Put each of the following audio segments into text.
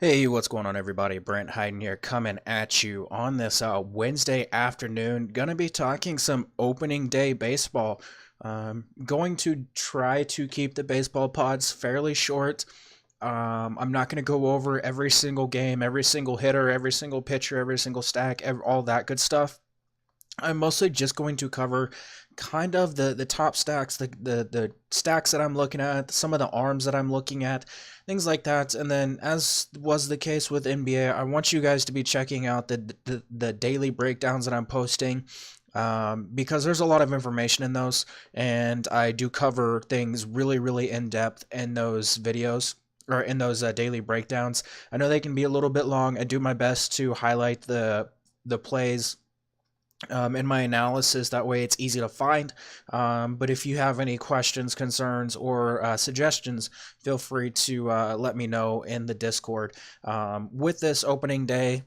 Hey, what's going on, everybody? Brent Hyden here, coming at you on this Wednesday afternoon. Gonna be talking some opening day baseball. Going to try to keep the baseball pods fairly short. I'm not going to go over every single game, every single hitter, every single pitcher, every single stack, all that good stuff. I'm mostly just going to cover kind of the top stacks, the stacks that I'm looking at, some of the arms that I'm looking at, things like that. And then, as was the case with NBA, I want you guys to be checking out the daily breakdowns that I'm posting. Because there's a lot of information in those, and I do cover things really in depth in those videos or in those daily breakdowns. I know they can be a little bit long. I do my best to highlight the plays in my analysis. That way it's easy to find. But if you have any questions, concerns, or suggestions, feel free to let me know in the Discord. With this opening day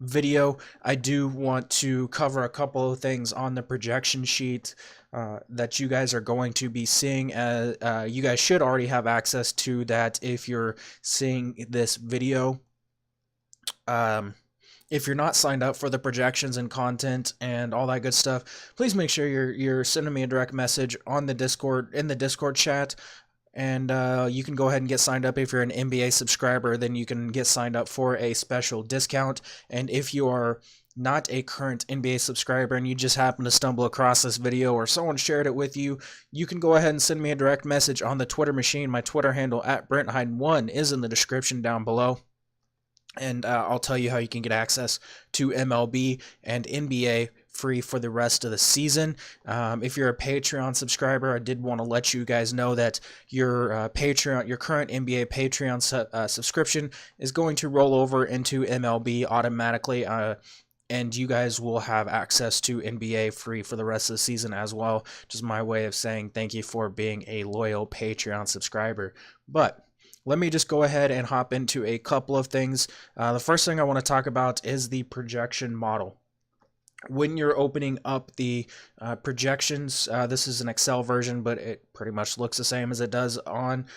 video, I do want to cover a couple of things on the projection sheet that you guys are going to be seeing. You guys should already have access to that if you're seeing this video. If you're not signed up for the projections and content and all that good stuff, please make sure you're sending me a direct message on the Discord, in the Discord chat, and you can go ahead and get signed up. If you're an NBA subscriber, then you can get signed up for a special discount. And if you are not a current NBA subscriber and you just happen to stumble across this video or someone shared it with you, you can go ahead and send me a direct message on the Twitter machine. My Twitter handle at BrentHyden1 is in the description down below. And I'll tell you how you can get access to MLB and NBA free for the rest of the season. If you're a Patreon subscriber, I did want to let you guys know that your your current NBA Patreon subscription is going to roll over into MLB automatically. And you guys will have access to NBA free for the rest of the season as well. Just my way of saying thank you for being a loyal Patreon subscriber. But let me just go ahead and hop into a couple of things. The first thing I want to talk about is the projection model. When you're opening up the projections, this is an Excel version, but it pretty much looks the same as it does on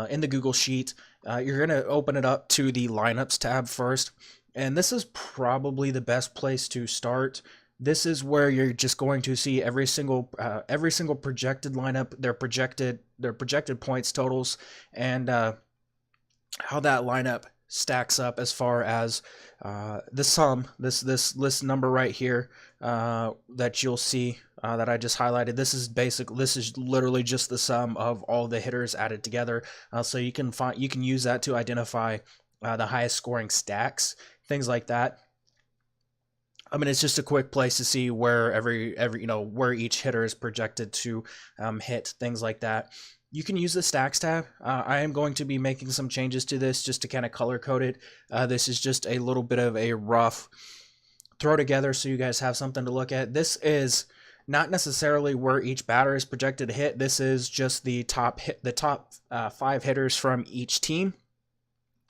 in the Google Sheet. You're going to open it up to the lineups tab first, and this is probably the best place to start. This is where you're just going to see every single projected lineup, their projected points totals, and how that lineup stacks up as far as the sum. This list number right here that you'll see that I just highlighted. This is literally just the sum of all the hitters added together. So you can use that to identify the highest scoring stacks, things like that. I mean, it's just a quick place to see where where each hitter is projected to hit, things like that. You can use the stacks tab. I am going to be making some changes to this just to kind of color code it. This is just a little bit of a rough throw together so you guys have something to look at. This is not necessarily where each batter is projected to hit. This is just the top 5 hitters from each team,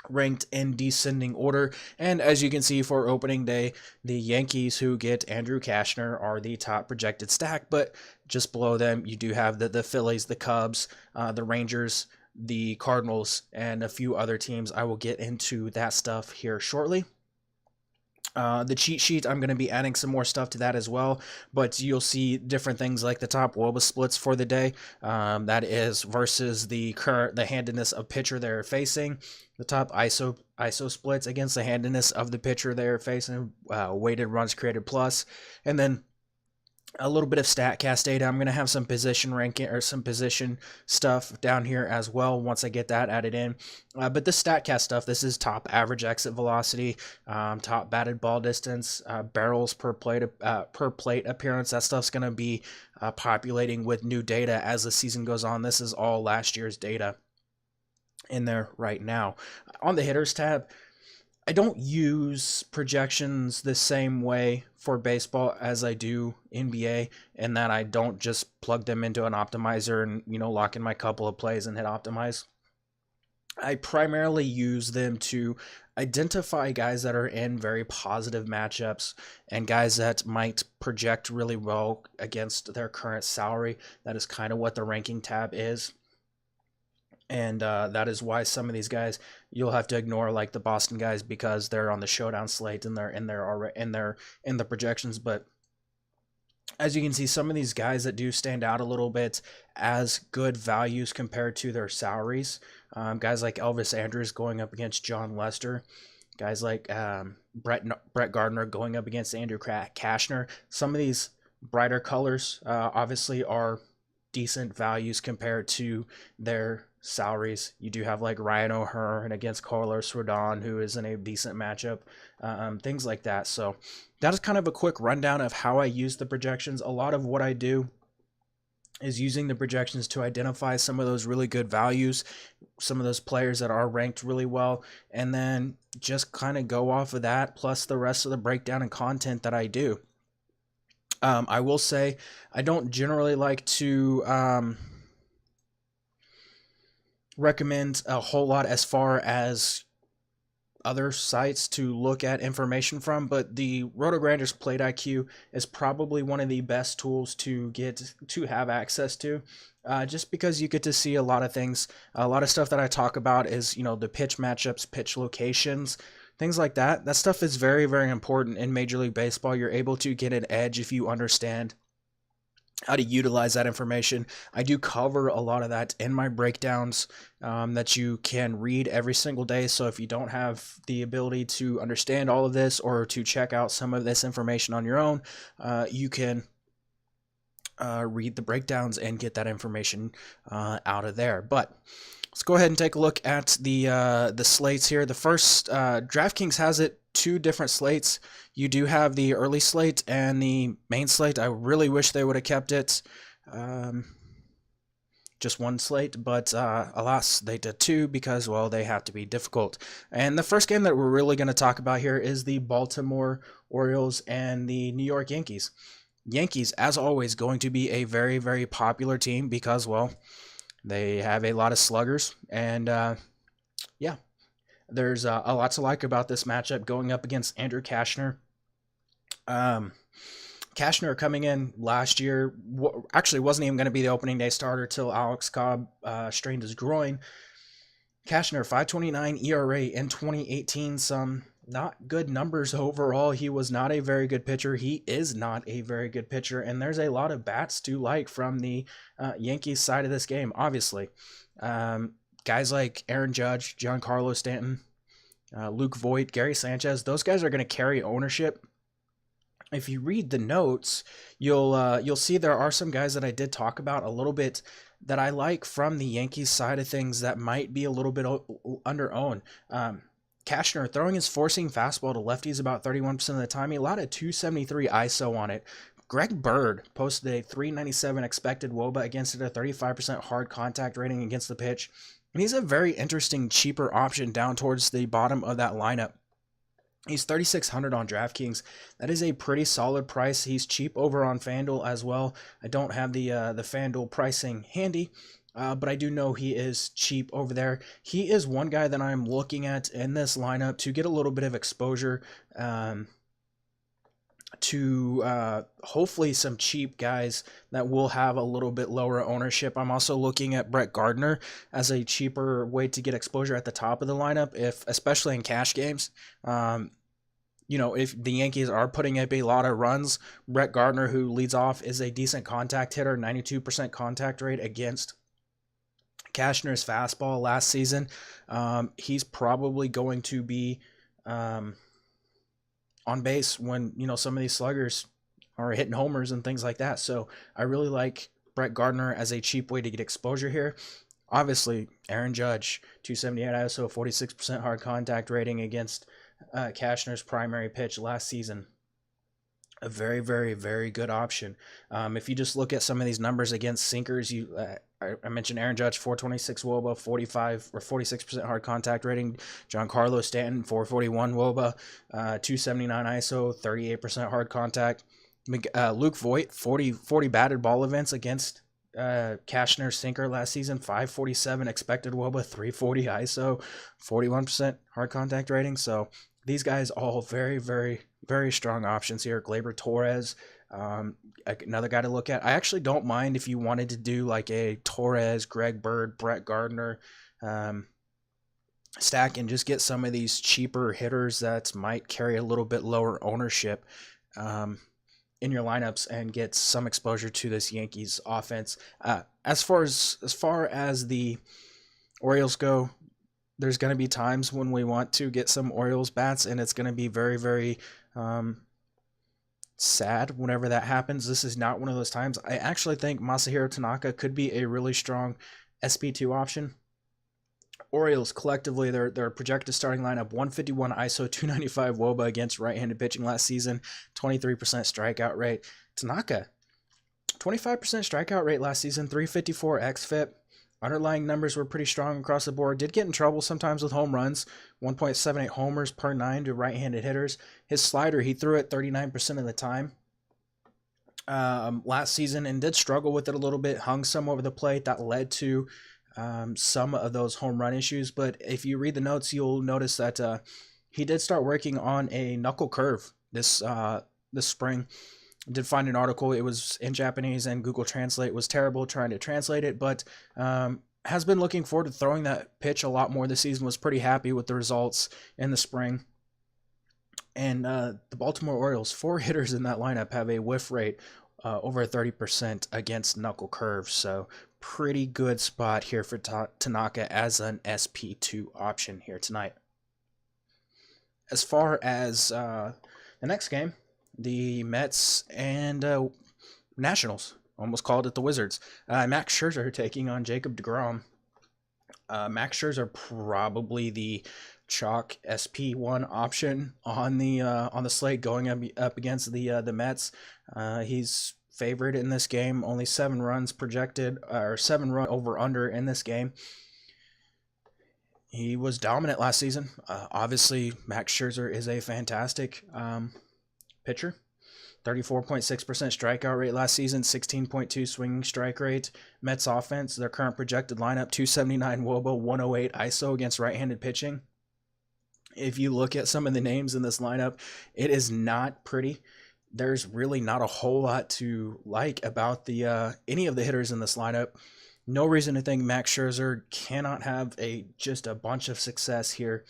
ranked in descending order. And as you can see, for opening day, the Yankees, who get Andrew Cashner, are the top projected stack, but just below them you do have the Phillies, the Cubs, the Rangers, the Cardinals, and a few other teams. I will get into that stuff here shortly. The cheat sheet, I'm going to be adding some more stuff to that as well, but you'll see different things like the top WOBA splits for the day, that is versus the handedness of pitcher they're facing, the top ISO splits against the handedness of the pitcher they're facing, weighted runs created plus, and then a little bit of StatCast data. I'm going to have some position ranking or some position stuff down here as well once I get that added in. But this StatCast stuff, this is top average exit velocity, top batted ball distance, barrels per plate appearance. That stuff's going to be populating with new data as the season goes on. This is all last year's data in there right now. On the hitters tab, I don't use projections the same way for baseball as I do NBA, in that I don't just plug them into an optimizer and, lock in my couple of plays and hit optimize. I primarily use them to identify guys that are in very positive matchups and guys that might project really well against their current salary. That is kind of what the ranking tab is. And that is why some of these guys you'll have to ignore, like the Boston guys, because they're on the showdown slate and they're in the projections. But as you can see, some of these guys that do stand out a little bit as good values compared to their salaries. Guys like Elvis Andrus going up against John Lester. Guys like Brett Gardner going up against Andrew Kashner. Some of these brighter colors obviously are decent values compared to their salaries. You do have like Ryan O'Hearn against Carlos Rodon, who is in a decent matchup, things like that. So that is kind of a quick rundown of how I use the projections. A lot of what I do is using the projections to identify some of those really good values, some of those players that are ranked really well, and then just kind of go off of that, plus the rest of the breakdown and content that I do. I will say I don't generally like to recommend a whole lot as far as other sites to look at information from, but the Roto-Grinders Plate IQ is probably one of the best tools to have access to, just because you get to see a lot of things. A lot of stuff that I talk about is, you know, the pitch matchups, pitch locations, things like that. That stuff is very, very important in Major League Baseball. You're able to get an edge if you understand how to utilize that information. I do cover a lot of that in my breakdowns that you can read every single day. So if you don't have the ability to understand all of this or to check out some of this information on your own, you can read the breakdowns and get that information out of there. But let's go ahead and take a look at the slates here. The first, DraftKings has it two different slates. You do have the early slate and the main slate. I really wish they would have kept it just one slate, but alas, they did two because, well, they have to be difficult. And the first game that we're really going to talk about here is the Baltimore Orioles and the New York Yankees. Yankees, as always, going to be a very, very popular team because, well, they have a lot of sluggers, and yeah, there's a lot to like about this matchup going up against Andrew Kashner. Kashner coming in last year actually wasn't even going to be the opening day starter till Alex Cobb strained his groin. Kashner, 5.29 ERA in 2018, some not good numbers overall. He was not a very good pitcher. He is not a very good pitcher, and there's a lot of bats to like from the Yankees side of this game, obviously. Guys like Aaron Judge, Giancarlo Stanton, Luke Voit, Gary Sanchez, those guys are going to carry ownership. If you read the notes, you'll see there are some guys that I did talk about a little bit that I like from the Yankees side of things that might be a little bit under-owned. Kashner throwing his forcing fastball to lefties about 31% of the time. He allowed a 273 ISO on it. Greg Bird posted a 397 expected WOBA against it, a 35% hard contact rating against the pitch. And he's a very interesting, cheaper option down towards the bottom of that lineup. He's 3,600 on DraftKings. That is a pretty solid price. He's cheap over on FanDuel as well. I don't have the FanDuel pricing handy, but I do know he is cheap over there. He is one guy that I'm looking at in this lineup to get a little bit of exposure to hopefully some cheap guys that will have a little bit lower ownership. I'm also looking at Brett Gardner as a cheaper way to get exposure at the top of the lineup, especially in cash games. You know, if the Yankees are putting up a lot of runs, Brett Gardner, who leads off, is a decent contact hitter, 92% contact rate against Kashner's fastball last season. He's probably going to be on base when, you know, some of these sluggers are hitting homers and things like that. So I really like Brett Gardner as a cheap way to get exposure here. Obviously, Aaron Judge, 278 ISO, 46% hard contact rating against Kashner's primary pitch last season. A very, very, very good option. If you just look at some of these numbers against sinkers, I mentioned Aaron Judge, 426 WOBA, 46% hard contact rating. Giancarlo Stanton, 441 WOBA, 279 ISO, 38% hard contact. Luke Voit, 40 batted ball events against Kashner's sinker last season, 547 expected WOBA, 340 ISO, 41% hard contact rating. So these guys all very, very, very strong options here. Gleyber Torres, Another guy to look at. I actually don't mind if you wanted to do like a Torres, Greg Bird, Brett Gardner stack and just get some of these cheaper hitters that might carry a little bit lower ownership in your lineups and get some exposure to this Yankees offense. As far as the Orioles go, there's going to be times when we want to get some Orioles bats, and it's going to be very, very sad whenever that happens. This is not one of those times. I actually think Masahiro Tanaka could be a really strong SP2 option. Orioles collectively, their projected starting lineup: 151 ISO, 295 WOBA against right-handed pitching last season, 23% strikeout rate. Tanaka, 25% strikeout rate last season, 354 xFIP. Underlying numbers were pretty strong across the board. Did get in trouble sometimes with home runs, 1.78 homers per 9 to right-handed hitters. His slider, he threw it 39% of the time last season and did struggle with it a little bit, hung some over the plate. That led to some of those home run issues. But if you read the notes, you'll notice that he did start working on a knuckle curve this spring. Did find an article. It was in Japanese, and Google Translate was terrible trying to translate it, but has been looking forward to throwing that pitch a lot more this season. Was pretty happy with the results in the spring. And the Baltimore Orioles, 4 hitters in that lineup have a whiff rate over 30% against knuckle curves. So pretty good spot here for Tanaka as an SP2 option here tonight. As far as the next game, the Mets and Nationals, almost called it the Wizards. Max Scherzer taking on Jacob deGrom. Max Scherzer probably the chalk SP1 option on the slate going up against the Mets. He's favored in this game, only 7 runs projected, or 7 run over under in this game. He was dominant last season. Obviously, Max Scherzer is a fantastic pitcher. 34.6% strikeout rate last season, 16.2 swinging strike rate. Mets offense, their current projected lineup: 279 WOBA, 108 ISO against right-handed pitching. If you look at some of the names in this lineup, it is not pretty. There's really not a whole lot to like about the any of the hitters in this lineup. No reason to think Max Scherzer cannot have just a bunch of success here.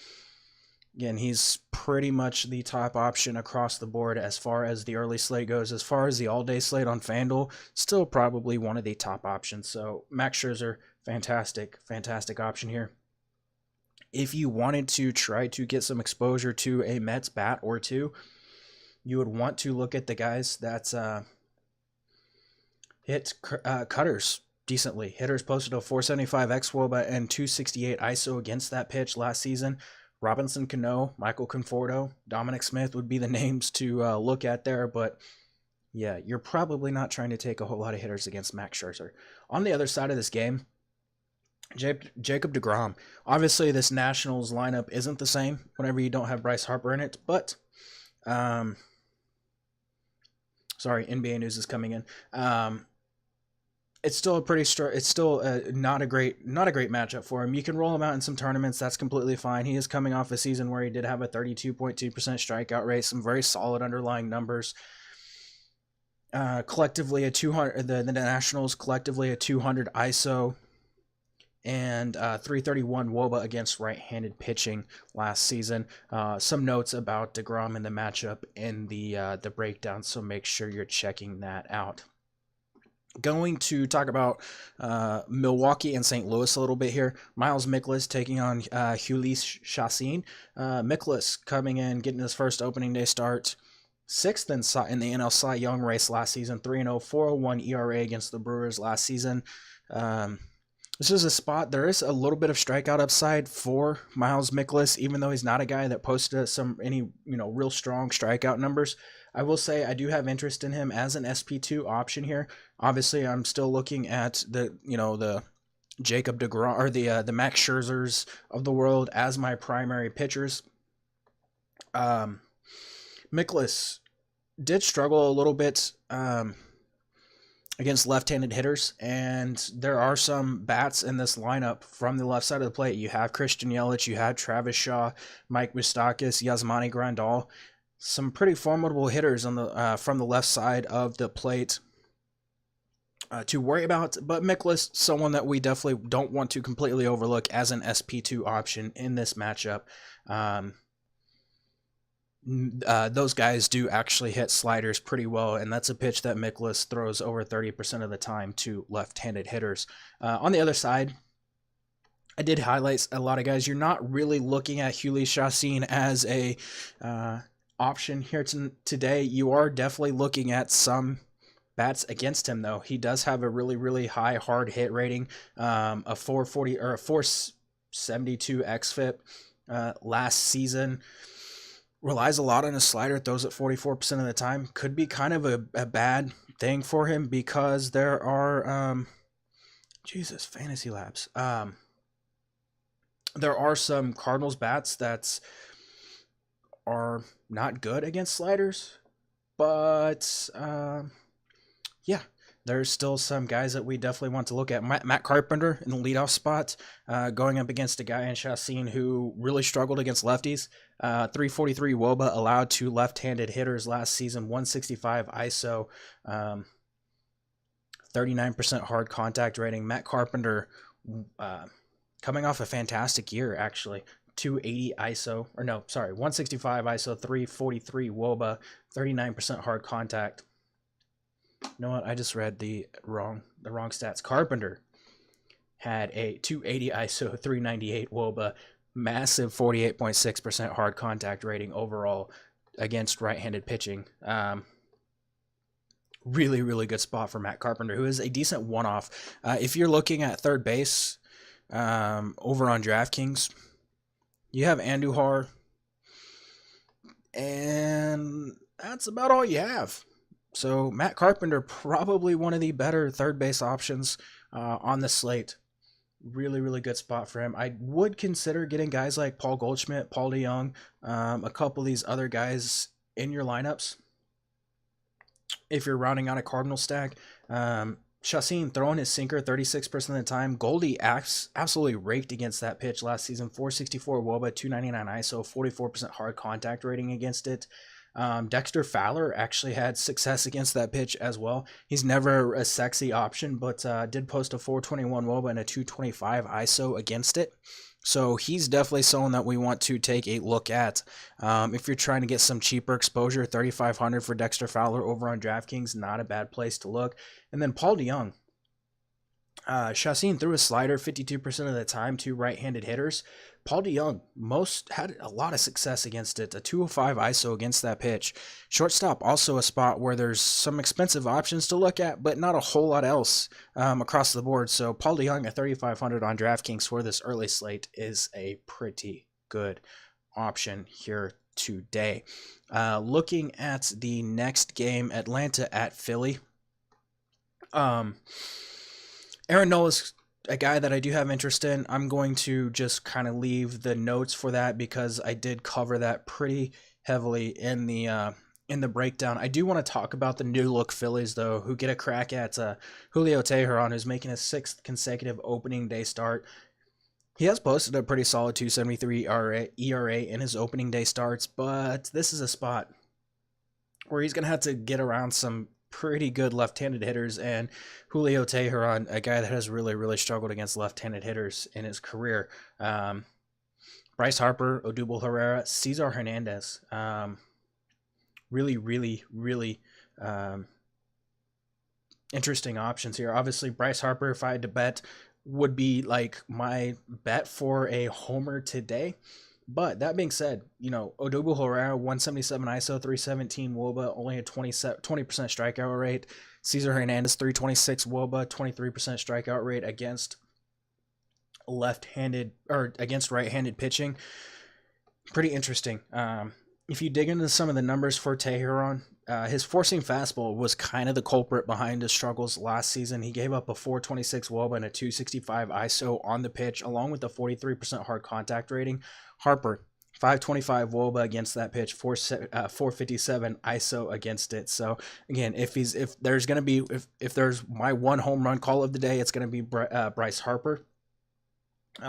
Again, he's pretty much the top option across the board as far as the early slate goes. As far as the all-day slate on FanDuel, still probably one of the top options. So Max Scherzer, fantastic option here. If you wanted to try to get some exposure to a Mets bat or two, you would want to look at the guys that hit cutters decently. Hitters posted a 475 xWOBA and 268 ISO against that pitch last season. Robinson Cano, Michael Conforto, Dominic Smith would be the names to look at there, but yeah, you're probably not trying to take a whole lot of hitters against Max Scherzer. On the other side of this game, Jacob deGrom. Obviously, this Nationals lineup isn't the same whenever you don't have Bryce Harper in it, but sorry, NBA news is coming in. It's still not a great matchup for him. You can roll him out in some tournaments. That's completely fine. He is coming off a season where he did have a 32.2% strikeout rate, some very solid underlying numbers. Collectively, the Nationals collectively a 200 ISO and 331 WOBA against right-handed pitching last season. Some notes about deGrom in the matchup in the breakdown, so make sure you're checking that out. Going to talk about Milwaukee and St. Louis a little bit here. Miles Mikolas taking on Jhoulys Chacín. Mikolas coming in, getting his first opening day start. 6th in the NL Cy Young race last season. 3-0, 4.01 ERA against the Brewers last season. This is a spot. There is a little bit of strikeout upside for Miles Mikolas, even though he's not a guy that posted any real strong strikeout numbers. I will say I do have interest in him as an SP2 option here. Obviously, I'm still looking at the Jacob deGrom or the Max Scherzers of the world as my primary pitchers. Mikolas did struggle a little bit against left-handed hitters, and there are some bats in this lineup from the left side of the plate. You have Christian Yelich, you have Travis Shaw, Mike Moustakas, Yasmani Grandal. some pretty formidable hitters on the from the left side of the plate to worry about, but Mikolas, someone that we definitely don't want to completely overlook as an SP2 option in this matchup. Um, those guys do actually hit sliders pretty well, and that's a pitch that Mikolas throws over 30% of the time to left-handed hitters. On the other side, I did highlight a lot of guys. You're not really looking at Jhoulys Chacín as a option here today. You are definitely looking at some bats against him, though. He does have a really, really high hard hit rating, a 440 or a 472 xFIP last season. Relies a lot on his slider, throws it 44% of the time. Could be kind of a bad thing for him because there are, Fantasy Labs. There are some Cardinals bats that are not good against sliders, but yeah, there's still some guys that we definitely want to look at. Matt Carpenter in the leadoff spot, going up against a guy in Chacín who really struggled against lefties. 343 WOBA allowed to left-handed hitters last season, 165 ISO, 39% hard contact rating. Matt Carpenter coming off a fantastic year, actually. 280 ISO, or no, sorry, 165 ISO, 343 WOBA, 39% hard contact. You know what? I just read the wrong stats. Carpenter had a 280 ISO, 398 WOBA, massive 48.6% hard contact rating overall against right-handed pitching. Really, really good spot for Matt Carpenter, who is a decent one-off. If you're looking at third base over on DraftKings, you have Andujar, and that's about all you have. So Matt Carpenter, probably one of the better third base options on the slate. Really, really good spot for him. I would consider getting guys like Paul Goldschmidt, Paul DeJong, a couple of these other guys in your lineups if you're rounding out a Cardinal stack. Chacín throwing his sinker 36% of the time. Goldie absolutely raked against that pitch last season. 464 WOBA, 299 ISO, 44% hard contact rating against it. Dexter Fowler actually had success against that pitch as well. He's never a sexy option, but did post a 421 WOBA and a 225 ISO against it. So he's definitely someone that we want to take a look at. If you're trying to get some cheaper exposure, $3,500 for Dexter Fowler over on DraftKings, not a bad place to look. And then Paul DeJong. Chacín threw a slider 52% of the time to right-handed hitters. Paul DeJong had a lot of success against it. A 205 ISO against that pitch. Shortstop, also a spot where there's some expensive options to look at, but not a whole lot else across the board. So Paul DeJong at 3,500 on DraftKings for this early slate is a pretty good option here today. Looking at the next game, Atlanta at Philly. Aaron Nola's a guy that I do have interest in. I'm going to just kind of leave the notes for that because I did cover that pretty heavily in the breakdown. I do want to talk about the new look Phillies, though, who get a crack at Julio Teheran, who's making his 6th consecutive opening day start. He has posted a pretty solid 2.73 ERA in his opening day starts, but this is a spot where he's going to have to get around some pretty good left-handed hitters, and Julio Teheran, a guy that has really, really struggled against left-handed hitters in his career. Bryce Harper, Odubel Herrera, Cesar Hernandez. Really, really, really interesting options here. Obviously, Bryce Harper, if I had to bet, would be like my bet for a homer today. But that being said, Odubel Herrera, 177 ISO, 317 WOBA, only a 20% strikeout rate. Cesar Hernandez, 326 WOBA, 23% strikeout rate against against right-handed pitching. Pretty interesting. If you dig into some of the numbers for Teheran, his four-seam fastball was kind of the culprit behind his struggles last season. He gave up a 426 WOBA and a 265 ISO on the pitch, along with a 43% hard contact rating. Harper, 525 WOBA against that pitch, 457 ISO against it. So again, if there's my one home run call of the day, it's gonna be Bryce Harper.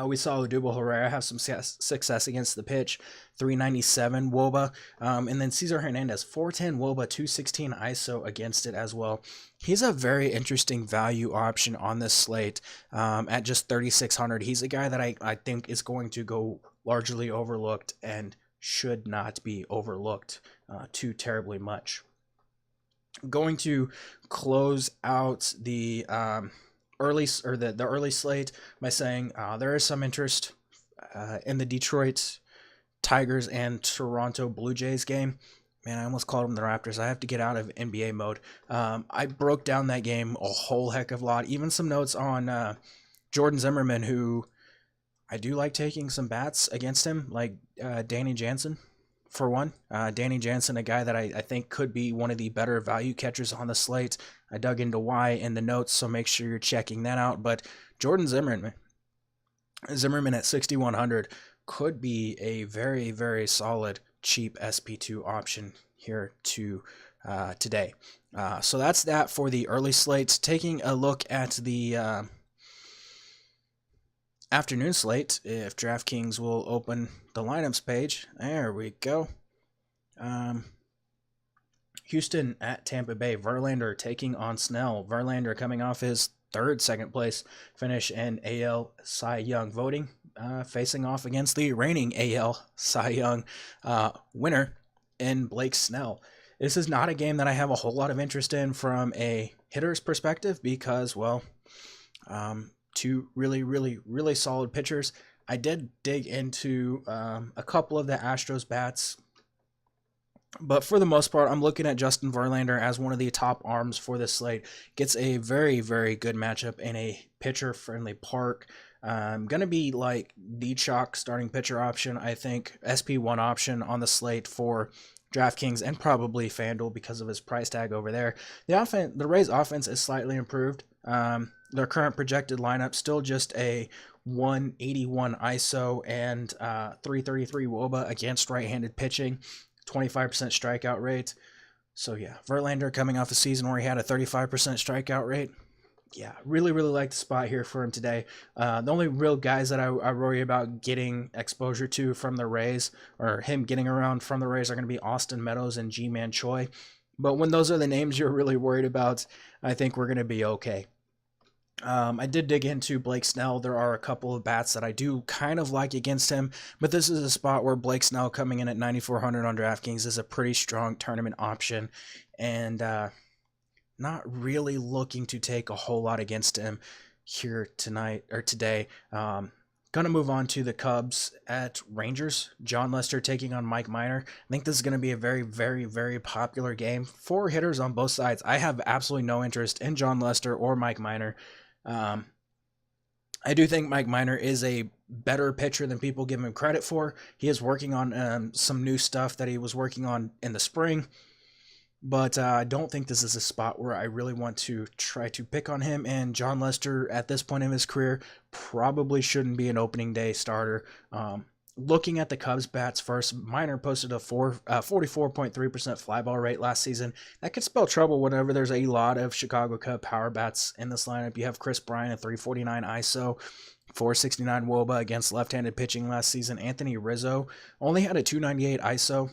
We saw Odubel Herrera have some success against the pitch, 397 WOBA. And then Cesar Hernandez, 410 WOBA, 216 ISO against it as well. He's a very interesting value option on this slate at just 3,600. He's a guy that I think is going to go largely overlooked and should not be overlooked too terribly much. Going to close out the early slate by saying there is some interest in the Detroit Tigers and Toronto Blue Jays game. Man, I almost called them the Raptors. I have to get out of NBA mode. I broke down that game a whole heck of a lot. Even some notes on Jordan Zimmerman, who I do like taking some bats against him, like Danny Jansen. For one, Danny Jansen, a guy that I think could be one of the better value catchers on the slate. I dug into why in the notes, so make sure you're checking that out. But Jordan Zimmerman at 6,100 could be a very, very solid, cheap SP2 option here today. So that's that for the early slates. Taking a look at the afternoon slate, if DraftKings will open the lineups page. There we go. Houston at Tampa Bay. Verlander taking on Snell. Verlander coming off his second place finish in AL Cy Young voting, facing off against the reigning AL Cy Young winner in Blake Snell. This is not a game that I have a whole lot of interest in from a hitter's perspective because, well, two really, really, really solid pitchers. I did dig into a couple of the Astros bats, but for the most part, I'm looking at Justin Verlander as one of the top arms for this slate. Gets a very, very good matchup in a pitcher-friendly park. Going to be like the chalk starting pitcher option, I think, SP1 option on the slate for DraftKings and probably FanDuel because of his price tag over there. The Rays offense is slightly improved. Their current projected lineup still just a 181 ISO and 333 WOBA against right-handed pitching, 25% strikeout rate. So yeah, Verlander coming off a season where he had a 35% strikeout rate. Yeah, really, really like the spot here for him today. The only real guys that I worry about getting exposure to from the Rays, or him getting around from the Rays, are going to be Austin Meadows and G-Man Choi. But when those are the names you're really worried about, I think we're going to be okay. I did dig into Blake Snell. There are a couple of bats that I do kind of like against him, but this is a spot where Blake Snell coming in at 9,400 on DraftKings is a pretty strong tournament option, and not really looking to take a whole lot against him here tonight or today. Gonna move on to the Cubs at Rangers. John Lester taking on Mike Minor. I think this is going to be a very, very, very popular game. 4 hitters on both sides. I have absolutely no interest in John Lester or Mike Minor. I do think Mike Minor is a better pitcher than people give him credit for. He is working on some new stuff that he was working on in the spring. But I don't think this is a spot where I really want to try to pick on him. And John Lester, at this point in his career, probably shouldn't be an opening day starter. Looking at the Cubs bats first, Minor posted a 44.3% fly ball rate last season. That could spell trouble whenever there's a lot of Chicago Cub power bats in this lineup. You have Chris Bryant at 349 ISO, 469 WOBA against left-handed pitching last season. Anthony Rizzo only had a 298 ISO.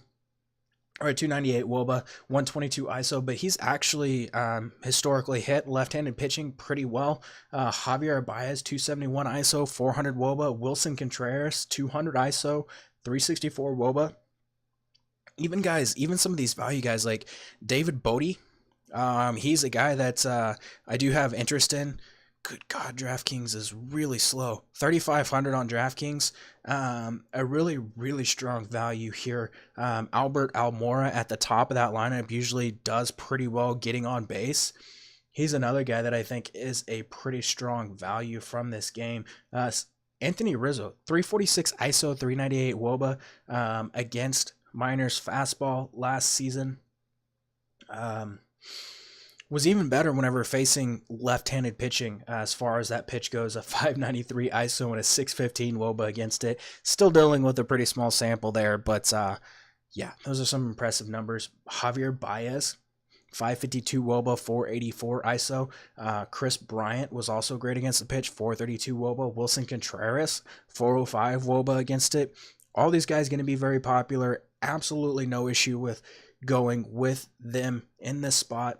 Or a 298 WOBA, 122 ISO, but he's actually historically hit left-handed pitching pretty well. Javier Baez, 271 ISO, 400 WOBA. Wilson Contreras, 200 ISO, 364 WOBA. Even some of these value guys like David Bodie, he's a guy that I do have interest in. Good God, DraftKings is really slow. 3,500 on DraftKings. A really, really strong value here. Albert Almora at the top of that lineup usually does pretty well getting on base. He's another guy that I think is a pretty strong value from this game. Anthony Rizzo, 346 ISO, 398 WOBA against Miners fastball last season. Was even better whenever facing left-handed pitching as far as that pitch goes. A 593 ISO and a 615 WOBA against it. Still dealing with a pretty small sample there, but yeah, those are some impressive numbers. Javier Baez, 552 WOBA, 484 ISO. Chris Bryant was also great against the pitch, 432 WOBA. Wilson Contreras, 405 WOBA against it. All these guys going to be very popular. Absolutely no issue with going with them in this spot.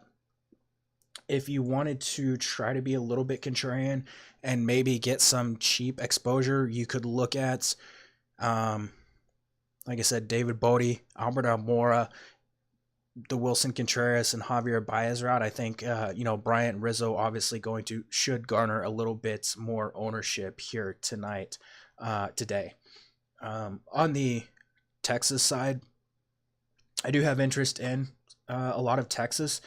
If you wanted to try to be a little bit contrarian and maybe get some cheap exposure, you could look at, like I said, David Bodie, Albert Almora, the Wilson Contreras, and Javier Baez route. I think, Bryant and Rizzo obviously should garner a little bit more ownership here today. On the Texas side, I do have interest in a lot of Texas.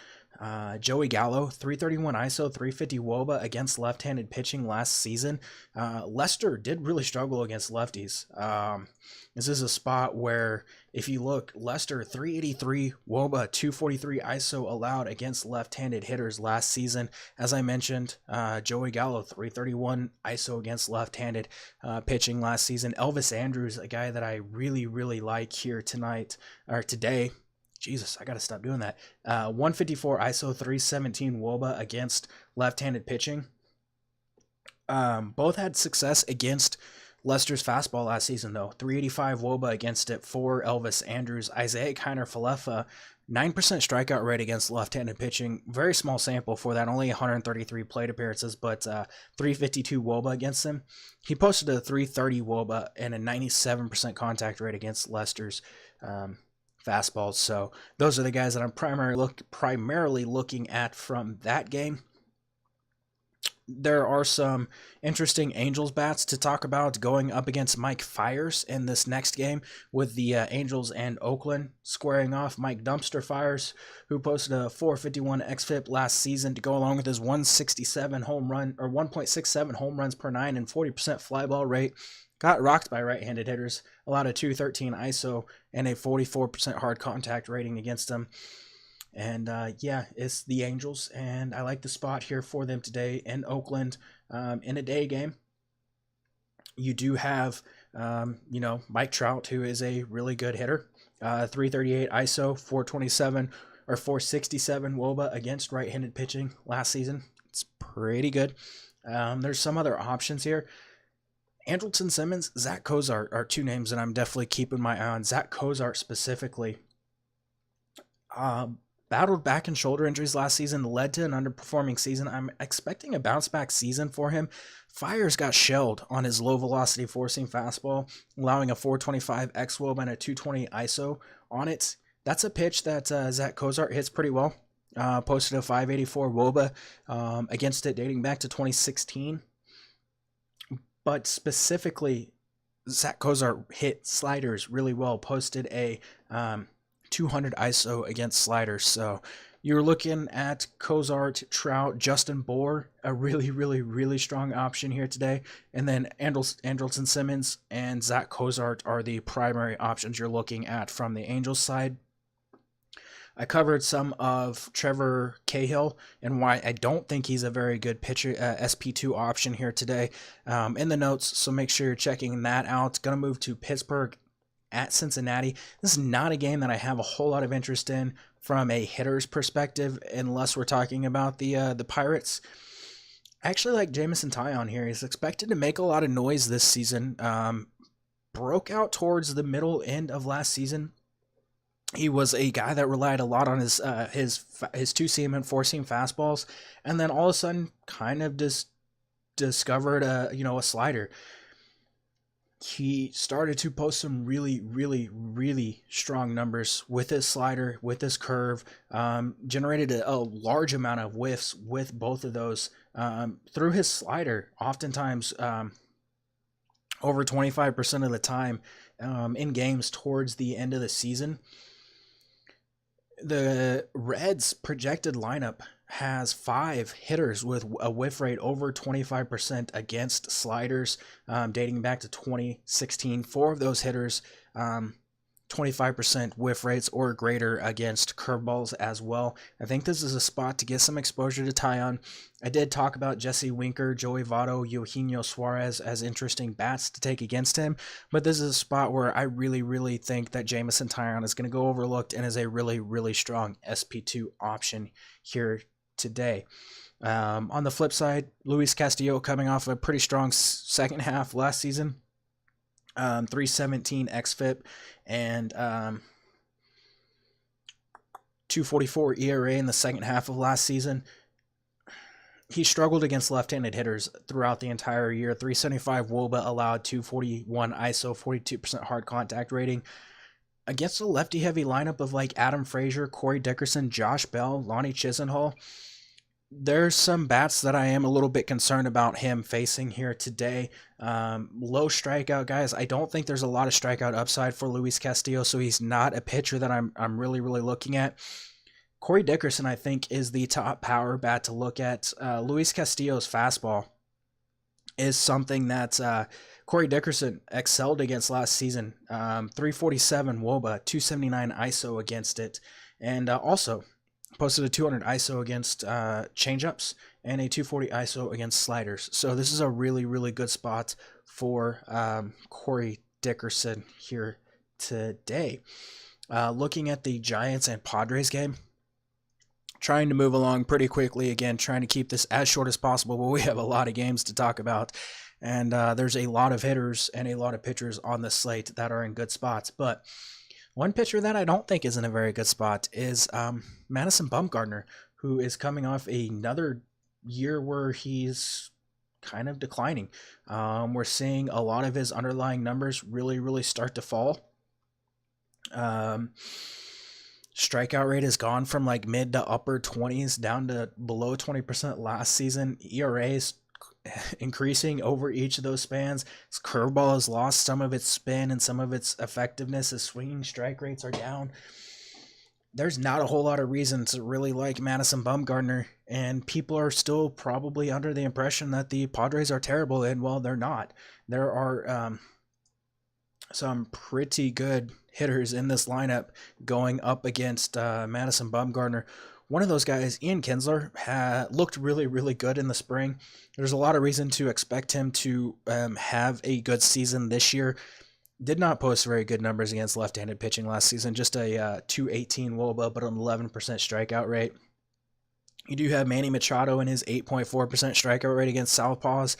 Joey Gallo, 331 ISO, 350 WOBA against left-handed pitching last season. Lester did really struggle against lefties. This is a spot where, if you look, Lester 383 WOBA, 243 ISO allowed against left-handed hitters last season. As I mentioned, Joey Gallo 331 ISO against left-handed pitching last season. Elvis Andrus, a guy that I really, really like here today. Jesus, I got to stop doing that. 154 ISO, 317 WOBA against left-handed pitching. Both had success against Lester's fastball last season, though. 385 WOBA against it for Elvis Andrus. Isaiah Kiner-Falefa, 9% strikeout rate against left-handed pitching. Very small sample for that, only 133 plate appearances, but 352 WOBA against him. He posted a 330 WOBA and a 97% contact rate against Lester's fastballs. So those are the guys that I'm primarily looking at from that game. There are some interesting Angels bats to talk about going up against Mike Fiers in this next game, with the Angels and Oakland squaring off. Mike Dumpster Fiers, who posted a 451 xFIP last season to go along with his 167 home run, or 1.67 home runs per 9 and 40% fly ball rate, got rocked by right-handed hitters, allowed a 213 ISO and a 44% hard contact rating against them. And it's the Angels, and I like the spot here for them today in Oakland. In a day game, you do have, Mike Trout, who is a really good hitter. 338 ISO, 427 or 467 WOBA against right-handed pitching last season. It's pretty good. There's some other options here. Andrelton Simmons, Zach Cozart are two names that I'm definitely keeping my eye on. Zach Cozart specifically battled back and shoulder injuries last season, led to an underperforming season. I'm expecting a bounce-back season for him. Fiers got shelled on his low-velocity four-seam fastball, allowing a 425 xWOB and a 220 ISO on it. That's a pitch that Zach Cozart hits pretty well. Posted a 584 WOBA against it dating back to 2016. But specifically, Zach Cozart hit sliders really well, posted a 200 ISO against sliders. So you're looking at Cozart, Trout, Justin Bour, a really, really, really strong option here today. And then Andrelton Simmons and Zach Cozart are the primary options you're looking at from the Angels side. I covered some of Trevor Cahill and why I don't think he's a very good pitcher, SP2 option here today in the notes, so make sure you're checking that out. Going to move to Pittsburgh at Cincinnati. This is not a game that I have a whole lot of interest in from a hitter's perspective, unless we're talking about the Pirates. I actually like Jamison Taillon here. He's expected to make a lot of noise this season. Broke out towards the middle end of last season. He was a guy that relied a lot on his two-seam and four-seam fastballs, and then all of a sudden kind of just discovered a slider. He started to post some really, really, really strong numbers with his slider, with his curve, generated a large amount of whiffs with both of those through his slider, oftentimes over 25% of the time in games towards the end of the season. The Reds' projected lineup has 5 hitters with a whiff rate over 25% against sliders, dating back to 2016. 4 of those hitters 25% whiff rates or greater against curveballs as well. I think this is a spot to get some exposure to Taillon. I did talk about Jesse Winker, Joey Votto, Eugenio Suarez as interesting bats to take against him, but this is a spot where I really think that Jameson Taillon is going to go overlooked and is a really strong SP2 option here today. On the flip side, Luis Castillo coming off a pretty strong second half last season. 317 xFIP and 244 ERA in the second half of last season. He struggled against left-handed hitters throughout the entire year. 375 WOBA allowed, 241 ISO, 42% hard contact rating. Against a lefty-heavy lineup of like Adam Frazier, Corey Dickerson, Josh Bell, Lonnie Chisenhall, there's some bats that I am a little bit concerned about him facing here today. Low strikeout guys. I don't think there's a lot of strikeout upside for Luis Castillo, so he's not a pitcher that I'm really looking at. Corey Dickerson, I think, is the top power bat to look at. Luis Castillo's fastball is something that Corey Dickerson excelled against last season. 347 WOBA, 279 ISO against it, and also posted a 200 ISO against changeups and a 240 ISO against sliders. So this is a really good spot for Corey Dickerson here today. Looking at the Giants and Padres game, trying to move along pretty quickly. Again, trying to keep this as short as possible, but we have a lot of games to talk about. And there's a lot of hitters and a lot of pitchers on the slate that are in good spots. But one pitcher that I don't think is in a very good spot is Madison Bumgarner, who is coming off another year where he's kind of declining. We're seeing a lot of his underlying numbers really start to fall. Strikeout rate has gone from like mid to upper 20s down to below 20% last season. ERA is increasing over each of those spans. His curveball has lost some of its spin and some of its effectiveness. His swinging strike rates are down. There's not a whole lot of reason to really like Madison Bumgarner, and people are still probably under the impression that the Padres are terrible, and well, they're not. There are some pretty good hitters in this lineup going up against Madison Bumgarner. One of those guys, Ian Kinsler, looked really good in the spring. There's a lot of reason to expect him to have a good season this year. Did not post very good numbers against left-handed pitching last season, just a 218 WOBA, but an 11% strikeout rate. You do have Manny Machado in his 8.4% strikeout rate against Southpaws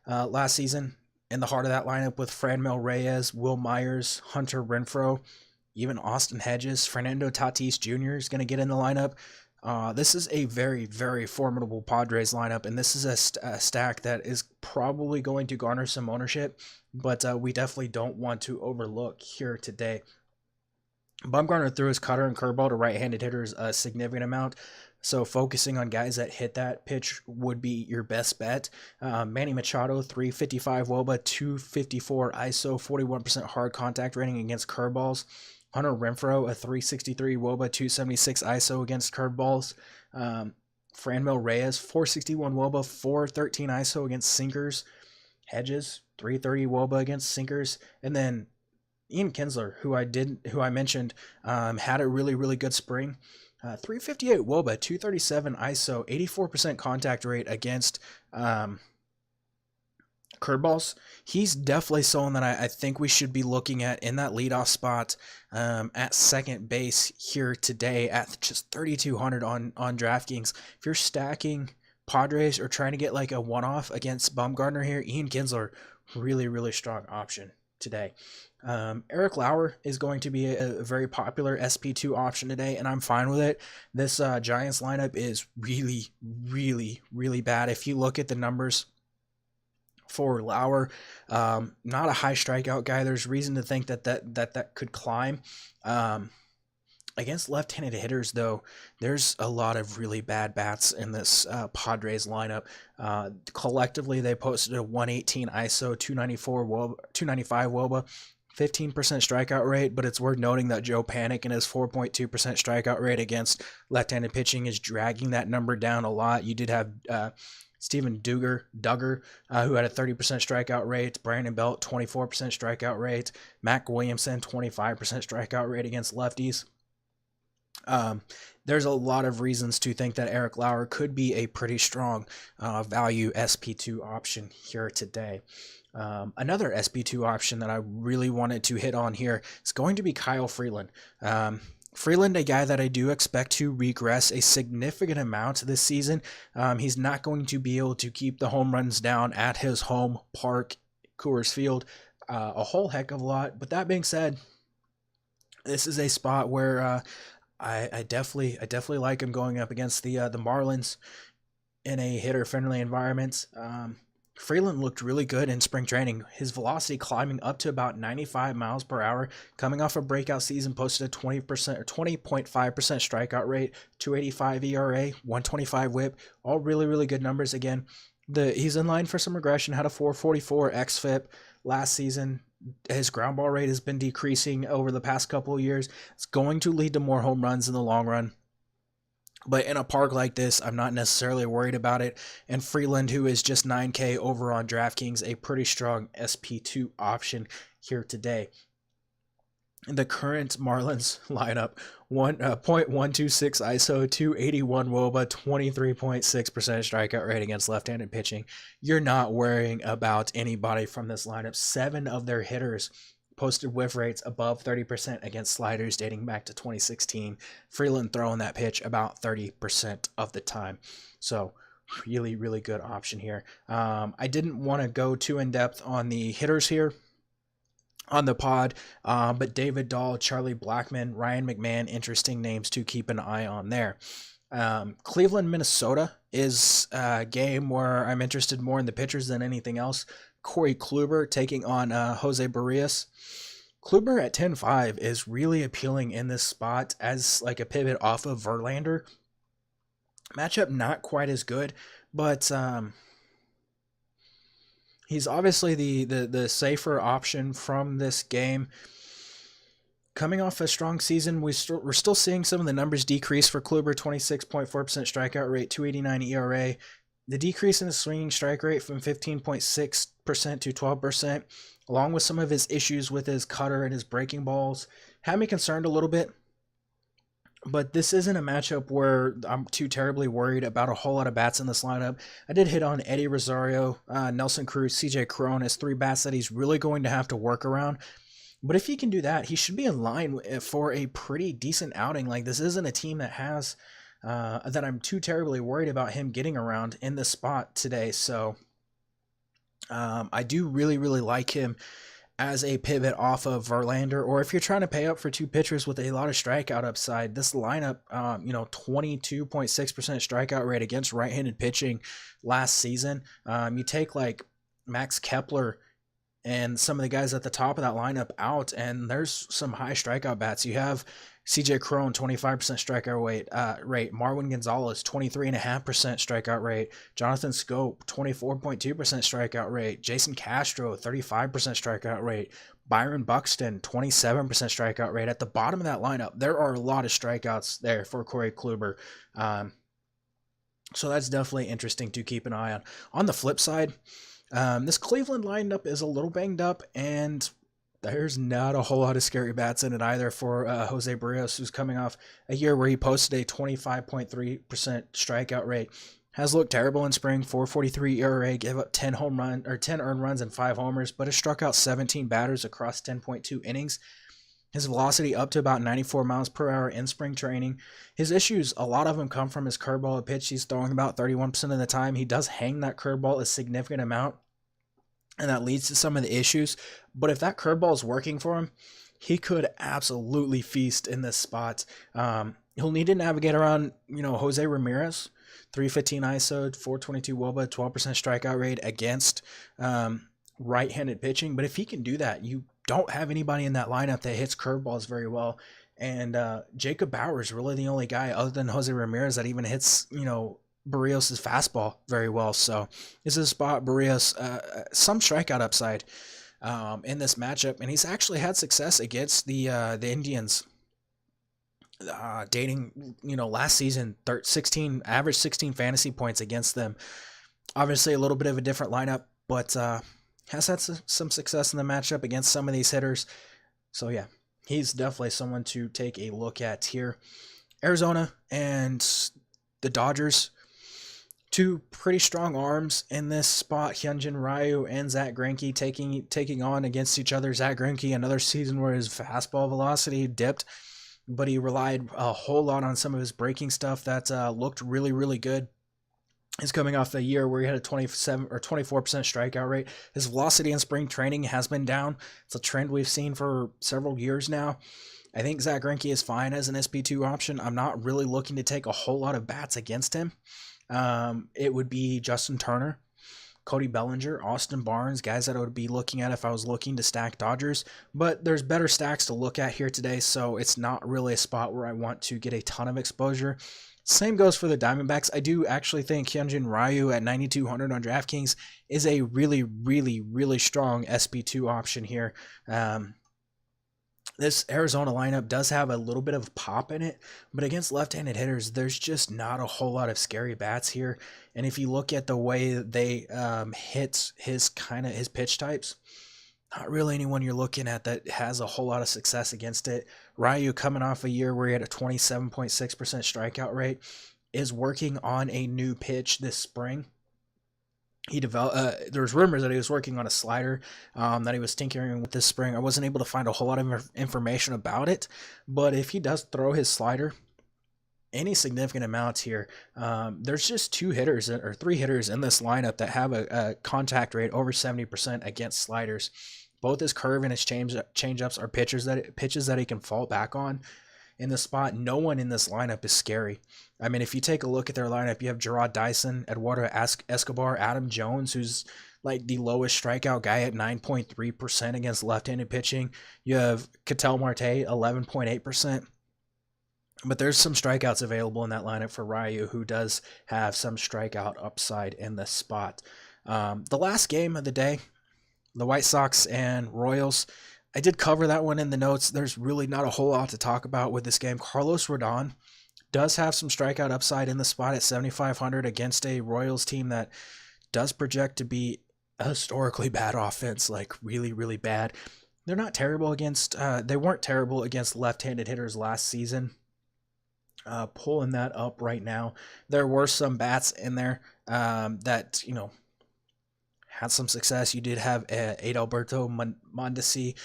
last season. In the heart of that lineup with Franmil Reyes, Will Myers, Hunter Renfroe, even Austin Hedges. Fernando Tatis Jr. is going to get in the lineup. This is a very formidable Padres lineup, and this is a stack that is probably going to garner some ownership, but we definitely don't want to overlook here today. Bumgarner threw his cutter and curveball to right-handed hitters a significant amount, so focusing on guys that hit that pitch would be your best bet. Manny Machado, 355 WOBA, 254 ISO, 41% hard contact rating against curveballs. Hunter Renfroe, a 363 WOBA, 276 ISO against curveballs. Franmil Reyes, 461 WOBA, 413 ISO against sinkers. Hedges, 330 WOBA against sinkers. And then Ian Kinsler, who I mentioned, had a really good spring. 358 WOBA, 237 ISO, 84% contact rate against curveballs. He's definitely someone that I think we should be looking at in that leadoff spot at second base here today at just 3,200 on DraftKings. If you're stacking Padres or trying to get like a one-off against Bumgarner here, Ian Kinsler, really strong option today. Eric Lauer is going to be a very popular SP2 option today, and I'm fine with it. This Giants lineup is really bad. If you look at the numbers for Lauer, not a high strikeout guy. There's reason to think that could climb. Against left-handed hitters, though, there's a lot of really bad bats in this Padres lineup. Collectively, they posted a 118 ISO, 295 WOBA, 15% strikeout rate, but it's worth noting that Joe Panic and his 4.2% strikeout rate against left-handed pitching is dragging that number down a lot. You did have Steven Duggar, who had a 30% strikeout rate. Brandon Belt, 24% strikeout rate. Mac Williamson, 25% strikeout rate against lefties. There's a lot of reasons to think that Eric Lauer could be a pretty strong value SP2 option here today. Another SP2 option that I really wanted to hit on here is going to be Kyle Freeland. Freeland, a guy that I do expect to regress a significant amount this season. He's not going to be able to keep the home runs down at his home park, Coors Field, a whole heck of a lot. But that being said, this is a spot where I definitely like him going up against the Marlins in a hitter-friendly environment. Freeland looked really good in spring training. His velocity climbing up to about 95 miles per hour, coming off a breakout season, posted a 20% or 20.5% strikeout rate, 285 ERA, 125 WHIP, all really good numbers. Again, he's in line for some regression. Had a 444 xFIP last season. His ground ball rate has been decreasing over the past couple of years. It's going to lead to more home runs in the long run. But in a park like this, I'm not necessarily worried about it. And Freeland, who is just 9K over on DraftKings, a pretty strong SP2 option here today. In the current Marlins lineup, 0.126 ISO, 281 WOBA, 23.6% strikeout rate against left-handed pitching. You're not worrying about anybody from this lineup. 7 of their hitters posted whiff rates above 30% against sliders dating back to 2016. Freeland throwing that pitch about 30% of the time. So really good option here. I didn't want to go too in-depth on the hitters here on the pod, but David Dahl, Charlie Blackmon, Ryan McMahon, interesting names to keep an eye on there. Cleveland, Minnesota is a game where I'm interested more in the pitchers than anything else. Corey Kluber taking on Jose Barrios. Kluber at 10.5 is really appealing in this spot as like a pivot off of Verlander. Matchup not quite as good, but he's obviously the safer option from this game. Coming off a strong season, we're still seeing some of the numbers decrease for Kluber. 26.4% strikeout rate, 289 ERA. The decrease in the swinging strike rate from 15.6% to 12%, along with some of his issues with his cutter and his breaking balls, had me concerned a little bit. But this isn't a matchup where I'm too terribly worried about a whole lot of bats in this lineup. I did hit on Eddie Rosario, Nelson Cruz, CJ Cron as 3 bats that he's really going to have to work around. But if he can do that, he should be in line for a pretty decent outing. Like, this isn't a team that has that I'm too terribly worried about him getting around in this spot today. So I do really like him as a pivot off of Verlander, or if you're trying to pay up for 2 pitchers with a lot of strikeout upside. This lineup, 22.6% strikeout rate against right-handed pitching last season. You take like Max Kepler and some of the guys at the top of that lineup out, and there's some high strikeout bats. You have CJ Cron, 25% strikeout rate. Marwin Gonzalez, 23.5% strikeout rate. Jonathan Scope, 24.2% strikeout rate. Jason Castro, 35% strikeout rate. Byron Buxton, 27% strikeout rate. At the bottom of that lineup, there are a lot of strikeouts there for Corey Kluber. So that's definitely interesting to keep an eye on. On the flip side, this Cleveland lineup is a little banged up, and there's not a whole lot of scary bats in it either for Jose Barrios, who's coming off a year where he posted a 25.3% strikeout rate. Has looked terrible in spring, 4.43 ERA, gave up 10 earned runs and 5 homers, but has struck out 17 batters across 10.2 innings. His velocity up to about 94 miles per hour in spring training. His issues, a lot of them come from his curveball pitch. He's throwing about 31% of the time. He does hang that curveball a significant amount, and that leads to some of the issues. But if that curveball is working for him, he could absolutely feast in this spot. He'll need to navigate around, Jose Ramirez, 315 ISO, 422 WOBA, 12% strikeout rate against right-handed pitching. But if he can do that, you don't have anybody in that lineup that hits curveballs very well. And Jacob Bauer is really the only guy other than Jose Ramirez that even hits, Barrios' fastball very well. So this is a spot Barrios, some strikeout upside in this matchup. And he's actually had success against the Indians dating, last season, average 16 fantasy points against them. Obviously, a little bit of a different lineup, but has had some success in the matchup against some of these hitters. So yeah, he's definitely someone to take a look at here. Arizona and the Dodgers, two pretty strong arms in this spot. Hyunjin Ryu and Zach Greinke taking on against each other. Zach Greinke, another season where his fastball velocity dipped, but he relied a whole lot on some of his breaking stuff that looked really, really good. He's coming off a year where he had a 27 or 24% strikeout rate. His velocity in spring training has been down. It's a trend we've seen for several years now. I think Zach Greinke is fine as an SP2 option. I'm not really looking to take a whole lot of bats against him. It would be Justin Turner, Cody Bellinger, Austin Barnes, guys that I would be looking at if I was looking to stack Dodgers. But there's better stacks to look at here today, so it's not really a spot where I want to get a ton of exposure. Same goes for the Diamondbacks. I do actually think Hyunjin Ryu at 9,200 on DraftKings is a really, really, really strong SP2 option here. This Arizona lineup does have a little bit of pop in it, but against left-handed hitters, there's just not a whole lot of scary bats here. And if you look at the way they hit his pitch types, not really anyone you're looking at that has a whole lot of success against it. Ryu, coming off a year where he had a 27.6% strikeout rate, is working on a new pitch this spring. He developed. There was rumors that he was working on a slider that he was tinkering with this spring. I wasn't able to find a whole lot of information about it, but if he does throw his slider any significant amounts here, there's just two hitters or three hitters in this lineup that have a contact rate over 70% against sliders. Both his curve and his changeups are pitches that he can fall back on. In the spot, no one in this lineup is scary. I mean, if you take a look at their lineup, you have Gerard Dyson, Eduardo Escobar, Adam Jones, who's like the lowest strikeout guy at 9.3% against left-handed pitching. You have Ketel Marte, 11.8%. But there's some strikeouts available in that lineup for Ryu, who does have some strikeout upside in this spot. The last game of the day, the White Sox and Royals, I did cover that one in the notes. There's really not a whole lot to talk about with this game. Carlos Rodon does have some strikeout upside in the spot at 7,500 against a Royals team that does project to be a historically bad offense, like really, really bad. They're not terrible against, they weren't terrible against left-handed hitters last season. Pulling that up right now. There were some bats in there that, had some success. You did have Adalberto Mondesi.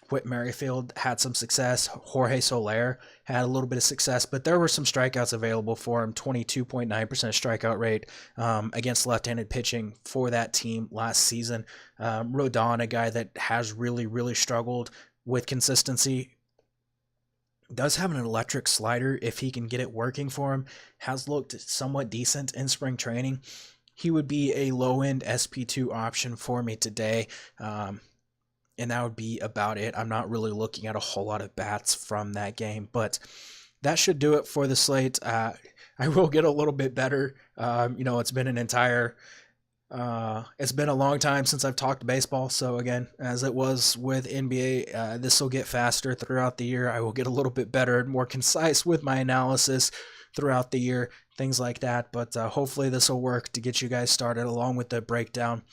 Whit Merrifield had some success. Jorge Soler had a little bit of success, but there were some strikeouts available for him. 22.9% strikeout rate against left-handed pitching for that team last season. Rodon, a guy that has really, really struggled with consistency, does have an electric slider if he can get it working for him. Has looked somewhat decent in spring training. He would be a low-end SP2 option for me today, and that would be about it. I'm not really looking at a whole lot of bats from that game, but that should do it for the slate. I will get a little bit better. It's been it's been a long time since I've talked baseball, so again, as it was with NBA, this will get faster throughout the year. I will get a little bit better and more concise with my analysis throughout the year, things like that, but hopefully this will work to get you guys started along with the breakdown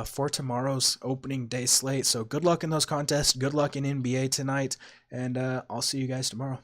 for tomorrow's opening day slate. So good luck in those contests, good luck in NBA tonight, and I'll see you guys tomorrow.